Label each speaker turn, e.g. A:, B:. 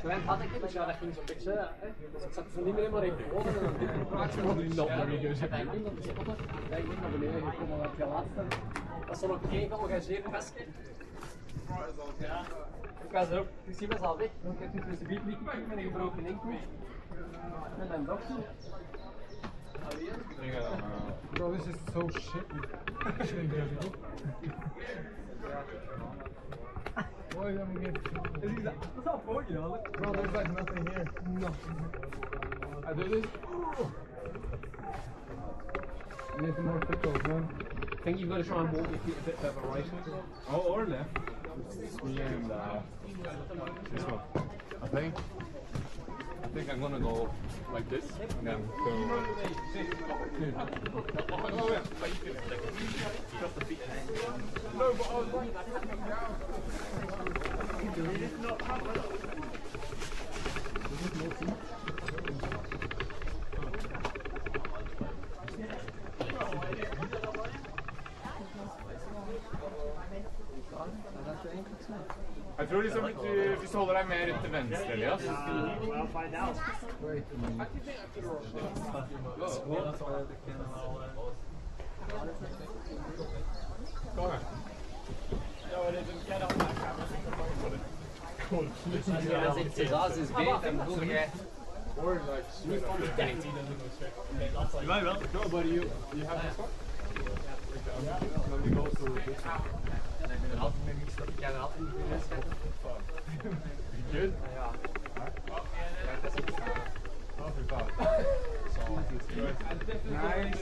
A: gewend had ik het, dus ja, dat ging zo'n beetje. Dus ik zat zo niet meer helemaal in boven en dan dit gepraat en dan uiteindelijk op de spotten. Ben ik niet naar beneden gekomen, dat je laatste. Dat is dan ook geen geëngageerd vestje. Ja, ik was er ook, ik zie mezelf weg, want ik heb nu tussen bier gekeken met een gebroken enkel. En mijn dochter.
B: Bro, this is so shit. Boy, let me get.
A: That's not for you,
B: Bro, there's like nothing here. Nothing. I do this. I need some more pickles, man.
A: I think you've got to try and walk your feet a bit further right.
B: Oh, or left. It's me and this one. I think I'm gonna go like this and then go. No, but I was like, jeg tror liksom hvis du holder deg mer til venstre, Elias.
C: Well, find out.
B: Kom her.
A: Isatis is beter en hoe jij.
B: Or like straight up.
C: You might well.
B: No, but you have this one? Yeah. Then we go to this one. Good?
A: Ja.
B: Oh, we thought. So, nice.